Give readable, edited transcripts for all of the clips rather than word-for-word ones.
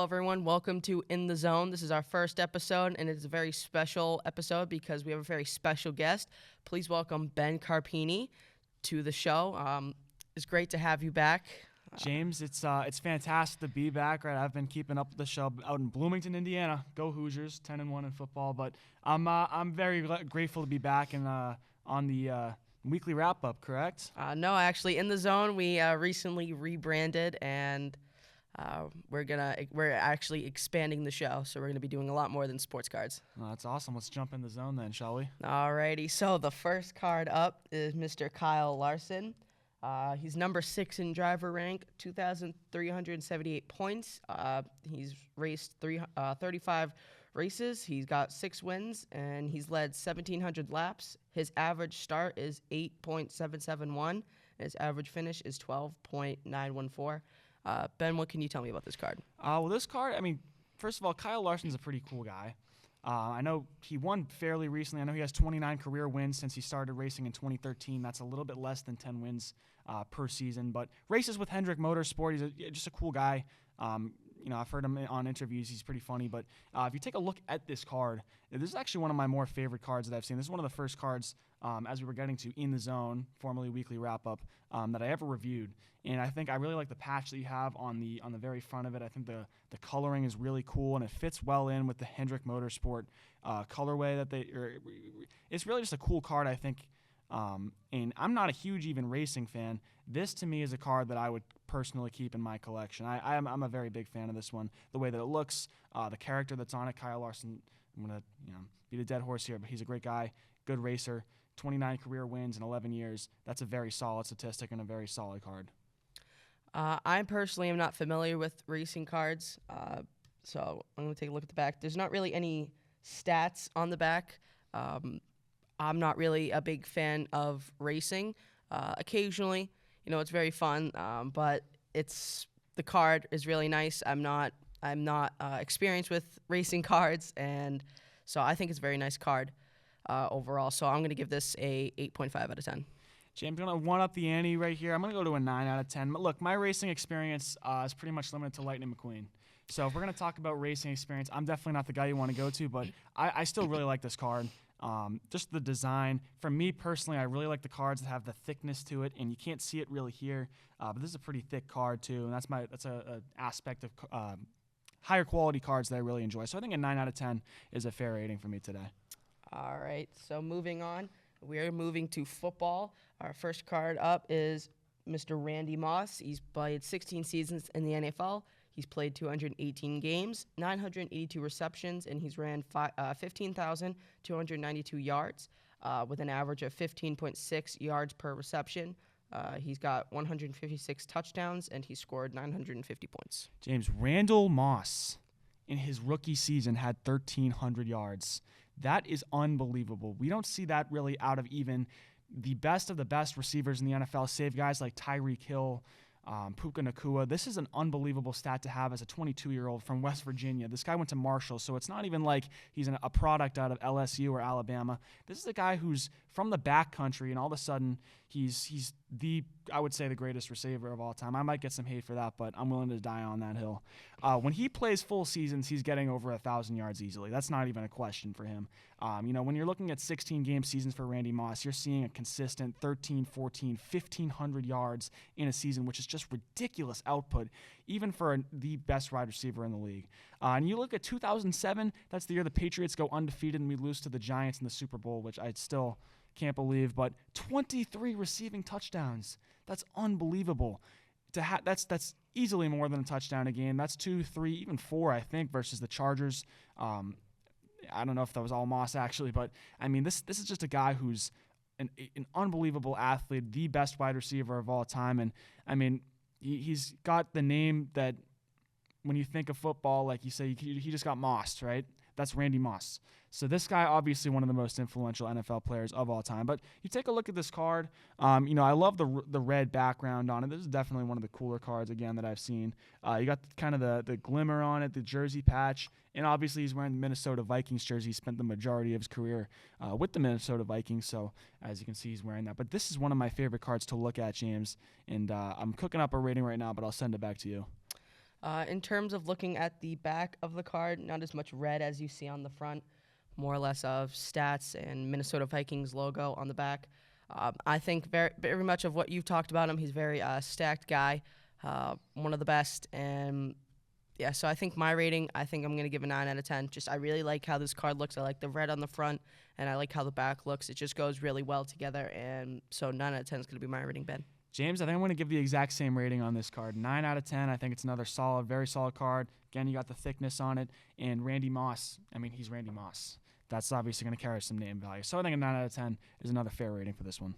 Hello, everyone. Welcome to In the Zone. This is our first episode, and it's a very special episode because we have a very special guest. Please welcome Ben Carpini to the show. It's great to have you back. James, it's fantastic to be back. Right, I've been keeping up with the show out in Bloomington, Indiana. Go Hoosiers, 10-1 in football. But I'm very grateful to be back and on the weekly wrap up. Correct? No, actually, In the Zone, we recently rebranded, and we're actually expanding the show. So we're gonna be doing a lot more than sports cards. Oh, that's awesome. Let's jump in the zone then, shall we? Alrighty. So the first card up is Mr. Kyle Larson. He's number 6 in driver rank, 2,378 points. He's raced 35 races. He's got 6 wins, and he's led 1,700 laps. His average start is 8.771. His average finish is 12.914. Ben, what can you tell me about this card? Well, this card, first of all, Kyle Larson's a pretty cool guy. I know he won fairly recently. I know he has 29 career wins since he started racing in 2013. That's a little bit less than 10 wins per season. But races with Hendrick Motorsport. He's just a cool guy. I've heard him on interviews. He's pretty funny. But if you take a look at this card, this is actually one of my more favorite cards that I've seen. This is one of the first cards, as we were getting to In the Zone, formerly Weekly Wrap-Up, that I ever reviewed. And I think I really like the patch that you have on the very front of it. I think the coloring is really cool, and it fits well in with the Hendrick Motorsport colorway it's really just a cool card, I think. And I'm not a huge even racing fan. This, to me, is a card that I would personally keep in my collection. I'm a very big fan of this one. The way that it looks, the character that's on it, Kyle Larson. I'm going to beat a dead horse here, but he's a great guy, good racer, 29 career wins in 11 years. That's a very solid statistic and a very solid card. I personally am not familiar with racing cards, so I'm going to take a look at the back. There's not really any stats on the back. I'm not really a big fan of racing. Occasionally, it's very fun, but the card is really nice. I'm not experienced with racing cards, and so I think it's a very nice card overall. So I'm going to give this a 8.5 out of 10. James, I'm going to one-up the ante right here. I'm going to go to a 9 out of 10. But look, my racing experience is pretty much limited to Lightning McQueen. So if we're going to talk about racing experience, I'm definitely not the guy you want to go to, but I still really like this card. Just the design. For me personally, I really like the cards that have the thickness to it, and you can't see it really here, but this is a pretty thick card too, and that's a aspect of higher quality cards that I really enjoy. So I think a 9 out of 10 is a fair rating for me today. All right, so moving on. We're moving to football. Our first card up is Mr. Randy Moss. He's played 16 seasons in the NFL. He's played 218 games, 982 receptions, and he's ran 15,292 yards with an average of 15.6 yards per reception. He's got 156 touchdowns, and he scored 950 points. James, Randall Moss in his rookie season had 1,300 yards. That is unbelievable. We don't see that really out of even the best of the best receivers in the NFL, save guys like Tyreek Hill, Puka Nacua. This is an unbelievable stat to have as a 22-year-old from West Virginia. This guy went to Marshall, so it's not even like he's a product out of LSU or Alabama. This is a guy who's from the backcountry, and all of a sudden he's I would say the greatest receiver of all time. I might get some hate for that, but I'm willing to die on that hill. When he plays full seasons, he's getting over 1,000 yards easily. That's not even a question for him. When you're looking at 16-game seasons for Randy Moss, you're seeing a consistent 13, 14, 1,500 yards in a season, which is just ridiculous output, even for the best wide receiver in the league. And you look at 2007, that's the year the Patriots go undefeated and we lose to the Giants in the Super Bowl, which I still can't believe, but 23 receiving touchdowns. That's unbelievable. That's easily more than a touchdown a game. That's 2, 3, even 4, I think, versus the Chargers. I don't know if that was all Moss actually, but this is just a guy who's an unbelievable athlete, the best wide receiver of all time, and he's got the name that when you think of football, like you say, he just got mossed, right? That's Randy Moss. So this guy, obviously one of the most influential NFL players of all time. But you take a look at this card. I love the red background on it. This is definitely one of the cooler cards, again, that I've seen. You got kind of the glimmer on it, the jersey patch. And obviously he's wearing the Minnesota Vikings jersey. He spent the majority of his career with the Minnesota Vikings. So as you can see, he's wearing that. But this is one of my favorite cards to look at, James. And I'm cooking up a rating right now, but I'll send it back to you. In terms of looking at the back of the card, not as much red as you see on the front, more or less of stats and Minnesota Vikings logo on the back. I think very much of what you've talked about him. He's a very stacked guy, one of the best. And yeah, so I think my rating, I think I'm going to give a 9 out of 10. Just I really like how this card looks. I like the red on the front, and I like how the back looks. It just goes really well together. And so 9 out of 10 is going to be my rating, Ben. James, I think I'm going to give the exact same rating on this card. 9 out of 10. I think it's another solid, very solid card. Again, you got the thickness on it. And Randy Moss, I mean, he's Randy Moss. That's obviously going to carry some name value. So I think a 9 out of 10 is another fair rating for this one.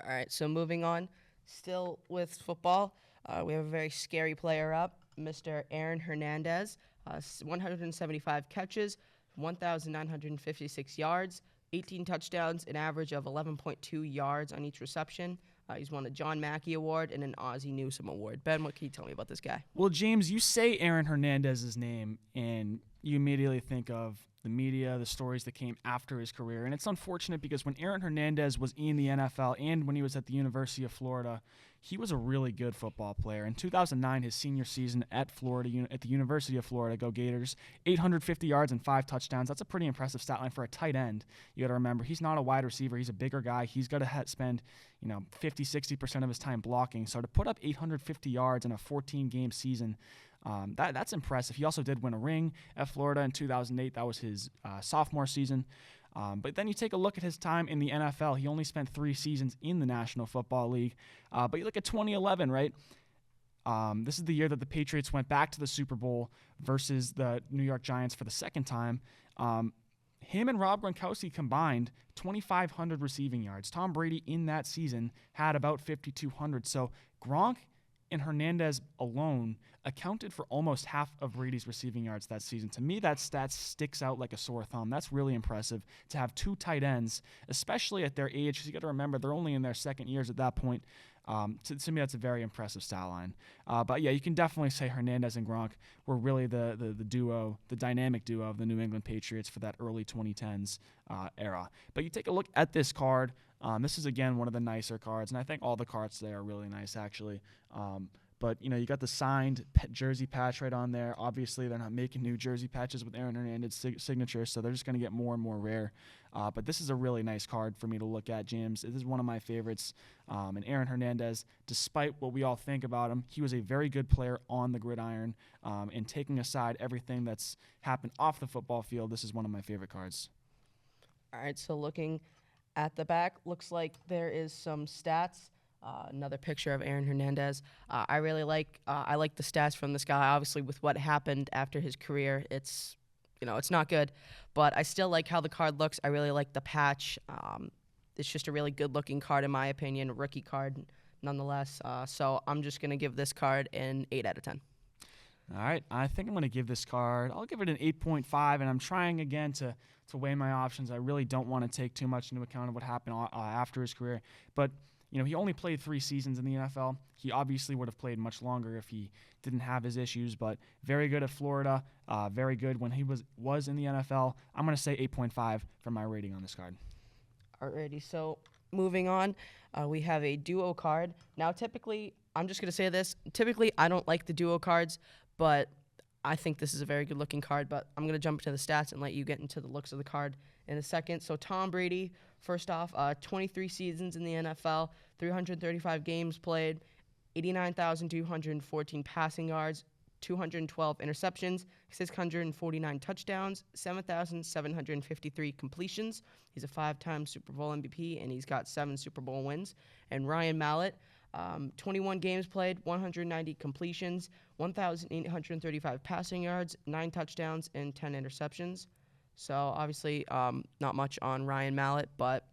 All right, so moving on, still with football, we have a very scary player up, Mr. Aaron Hernandez, 175 catches, 1,956 yards, 18 touchdowns, an average of 11.2 yards on each reception. He's won a John Mackey Award and an Ozzie Newsome Award. Ben, what can you tell me about this guy? Well, James, you say Aaron Hernandez's name, and you immediately think of the media, the stories that came after his career. And it's unfortunate because when Aaron Hernandez was in the NFL and when he was at the University of Florida, he was a really good football player. In 2009, his senior season at Florida, at the University of Florida, go Gators, 850 yards and 5 touchdowns. That's a pretty impressive stat line for a tight end. You got to remember, he's not a wide receiver. He's a bigger guy. He's got to spend 50, 60% of his time blocking. So to put up 850 yards in a 14-game season, that's impressive. He also did win a ring at Florida in 2008. That was his sophomore season. But then you take a look at his time in the NFL. He only spent 3 seasons in the National Football League. But you look at 2011, right? This is the year that the Patriots went back to the Super Bowl versus the New York Giants for the second time. Him and Rob Gronkowski combined 2,500 receiving yards. Tom Brady in that season had about 5,200. So Gronk and Hernandez alone accounted for almost half of Brady's receiving yards that season. To me, that stat sticks out like a sore thumb. That's really impressive to have 2 tight ends, especially at their age, because you got to remember they're only in their second years at that point. To me, that's a very impressive stat line. But yeah, you can definitely say Hernandez and Gronk were really the duo, the dynamic duo of the New England Patriots for that early 2010s era. But you take a look at this card. This is, again, one of the nicer cards, and I think all the cards today are really nice, actually. But, you got the signed jersey patch right on there. Obviously, they're not making new jersey patches with Aaron Hernandez's signature, so they're just going to get more and more rare. But this is a really nice card for me to look at, James. This is one of my favorites. And Aaron Hernandez, despite what we all think about him, he was a very good player on the gridiron. And taking aside everything that's happened off the football field, this is one of my favorite cards. All right, so looking at the back, looks like there is some stats. Another picture of Aaron Hernandez. I really like the stats from this guy. Obviously, with what happened after his career, it's not good, but I still like how the card looks. I really like the patch. It's just a really good-looking card in my opinion, a rookie card nonetheless. So I'm just gonna give this card an 8 out of 10. All right, I think I'm going to give this card, I'll give it an 8.5, and I'm trying again to weigh my options. I really don't want to take too much into account of what happened after his career, but he only played 3 seasons in the NFL. He obviously would have played much longer if he didn't have his issues, but very good at Florida, very good when he was in the NFL. I'm going to say 8.5 for my rating on this card. Alrighty, so moving on, we have a duo card. Now, typically, I'm just going to say this. Typically, I don't like the duo cards, but I think this is a very good-looking card. But I'm going to jump into the stats and let you get into the looks of the card in a second. So Tom Brady, first off, 23 seasons in the NFL, 335 games played, 89,214 passing yards, 212 interceptions, 649 touchdowns, 7,753 completions. He's a 5-time Super Bowl MVP, and he's got 7 Super Bowl wins. And Ryan Mallett, 21 games played, 190 completions, 1,835 passing yards, 9 touchdowns, and 10 interceptions. So obviously not much on Ryan Mallett, but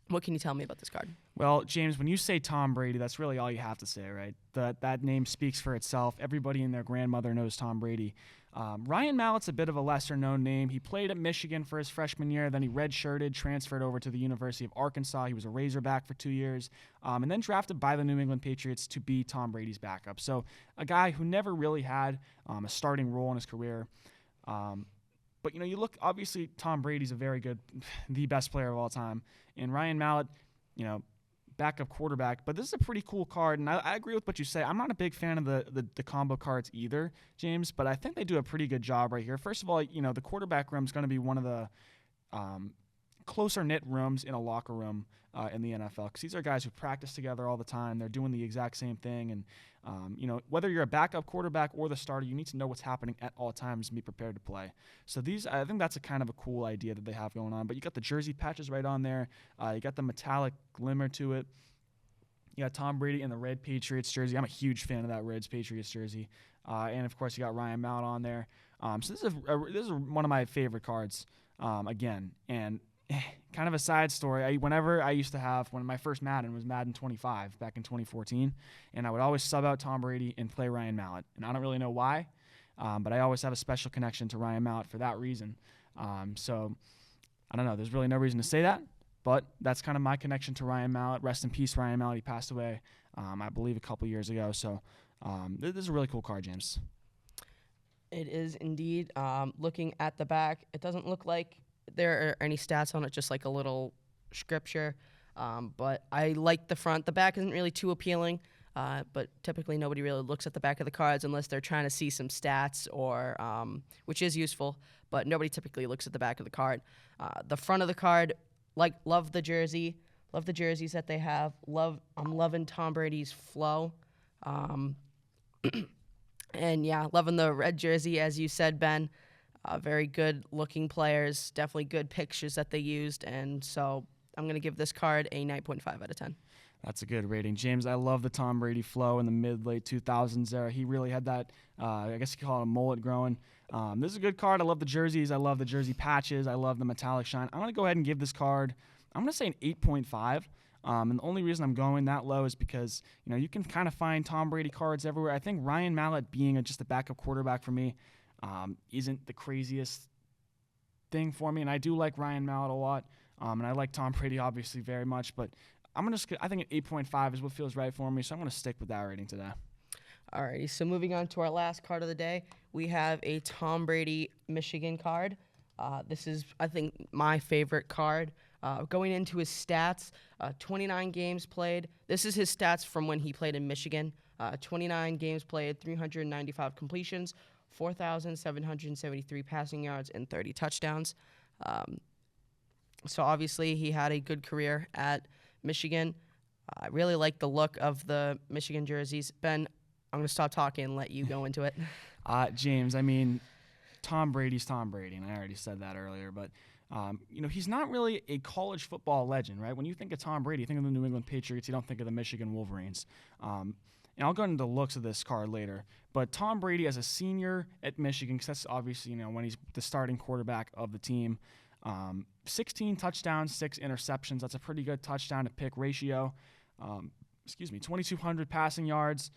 what can you tell me about this card? Well, James, when you say Tom Brady, that's really all you have to say, right? That name speaks for itself. Everybody and their grandmother knows Tom Brady. Ryan Mallett's a bit of a lesser-known name. He played at Michigan for his freshman year, then he redshirted, transferred over to the University of Arkansas. He was a Razorback for 2 years, and then drafted by the New England Patriots to be Tom Brady's backup. So a guy who never really had a starting role in his career. But, you look, obviously, Tom Brady's a very good, the best player of all time. And Ryan Mallett, backup quarterback. But this is a pretty cool card, and I agree with what you say. I'm not a big fan of the combo cards either, James, but I think they do a pretty good job right here. First of all, the quarterback room is going to be one of the closer-knit rooms in a locker room in the NFL, because these are guys who practice together all the time. They're doing the exact same thing, and whether you're a backup quarterback or the starter, you need to know what's happening at all times and be prepared to play. So I think that's a kind of a cool idea that they have going on. But you got the jersey patches right on there. You got the metallic glimmer to it. You got Tom Brady in the red Patriots jersey. I'm a huge fan of that Reds Patriots jersey. And of course, you got Ryan Mallett on there. So this is one of my favorite cards again. And kind of a side story. Whenever I used to have, when my first Madden was Madden 25 back in 2014, and I would always sub out Tom Brady and play Ryan Mallett. And I don't really know why, but I always have a special connection to Ryan Mallett for that reason. So I don't know. There's really no reason to say that, but that's kind of my connection to Ryan Mallett. Rest in peace, Ryan Mallett. He passed away, I believe, a couple years ago. So this is a really cool card, James. It is indeed. Looking at the back, it doesn't look like there are any stats on it, just like a little scripture. But I like the front. The back isn't really too appealing, but typically nobody really looks at the back of the cards unless they're trying to see some stats, or which is useful, but nobody typically looks at the back of the card. The front of the card, love the jersey, love the jerseys that they have. I'm loving Tom Brady's flow. And yeah, loving the red jersey, as you said, Ben. Very good looking players, definitely good pictures that they used, and so I'm going to give this card a 9.5 out of 10. That's a good rating, James. I love the Tom Brady flow in the mid-late 2000s era. He really had that, I guess you could call it a mullet growing. This is a good card. I love the jerseys. I love the jersey patches. I love the metallic shine. I'm going to go ahead and give this card, I'm going to say an 8.5. And the only reason I'm going that low is because, you can kind of find Tom Brady cards everywhere. I think Ryan Mallett being just a backup quarterback for me isn't the craziest thing for me. And I do like Ryan Mallett a lot. And I like Tom Brady obviously very much. But I think an 8.5 is what feels right for me. So I'm going to stick with that rating today. Alrighty, so moving on to our last card of the day, we have a Tom Brady Michigan card. This is, I think, my favorite card. Going into his stats, 29 games played. This is his stats from when he played in Michigan. 29 games played, 395 completions, 4,773 passing yards, and 30 touchdowns. So obviously he had a good career at Michigan. I really like the look of the Michigan jerseys. Ben, I'm going to stop talking and let you go into it. James, Tom Brady's Tom Brady, and I already said that earlier, but he's not really a college football legend, right? When you think of Tom Brady, you think of the New England Patriots, you don't think of the Michigan Wolverines. And I'll go into the looks of this card later, but Tom Brady as a senior at Michigan, because that's obviously, when he's the starting quarterback of the team, 16 touchdowns, 6 interceptions. That's a pretty good touchdown to pick ratio. 2,200 passing yards.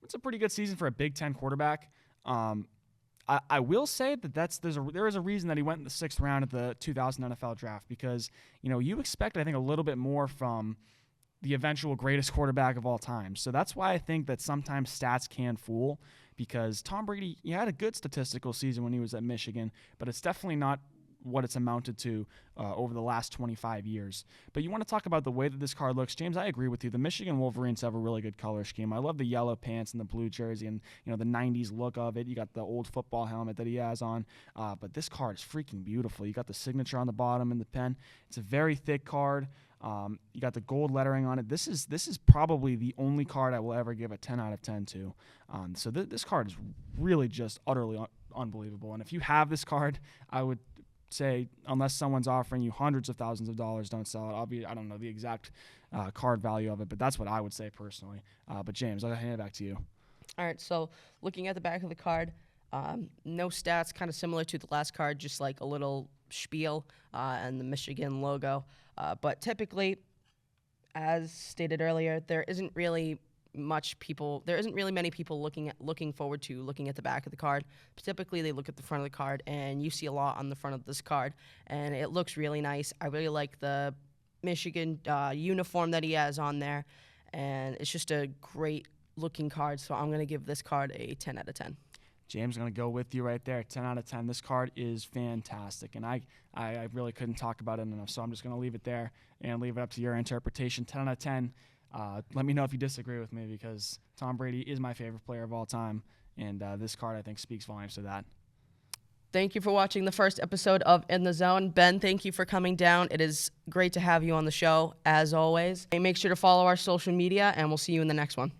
It's a pretty good season for a Big Ten quarterback. I will say that there is a reason that he went in the 6th round of the 2000 NFL draft, because you expect, I think, a little bit more from the eventual greatest quarterback of all time. So that's why I think that sometimes stats can fool, because Tom Brady, he had a good statistical season when he was at Michigan, but it's definitely not what it's amounted to over the last 25 years. But you want to talk about the way that this card looks, James, I agree with you. The Michigan Wolverines have a really good color scheme. I love the yellow pants and the blue jersey and, the 90s look of it. You got the old football helmet that he has on. But this card is freaking beautiful. You got the signature on the bottom and the pen. It's a very thick card. You got the gold lettering on it. This is probably the only card I will ever give a 10 out of 10 to. So this card is really just utterly unbelievable. And if you have this card, I would say, unless someone's offering you hundreds of thousands of dollars, don't sell it. I don't know the exact card value of it, but that's what I would say personally. But James, I'll hand it back to you. All right, so looking at the back of the card, no stats, kind of similar to the last card, just like a little spiel and the Michigan logo. But typically, as stated earlier, there isn't really many people looking forward to looking at the back of the card. Typically, they look at the front of the card, and you see a lot on the front of this card, and it looks really nice. I really like the Michigan uniform that he has on there, and it's just a great looking card, so I'm going to give this card a 10 out of 10. James, I'm going to go with you right there. 10 out of 10. This card is fantastic, and I really couldn't talk about it enough, so I'm just going to leave it there and leave it up to your interpretation. 10 out of 10. Let me know if you disagree with me, because Tom Brady is my favorite player of all time, and this card, I think, speaks volumes to that. Thank you for watching the first episode of In the Zone. Ben, thank you for coming down. It is great to have you on the show, as always. And make sure to follow our social media, and we'll see you in the next one.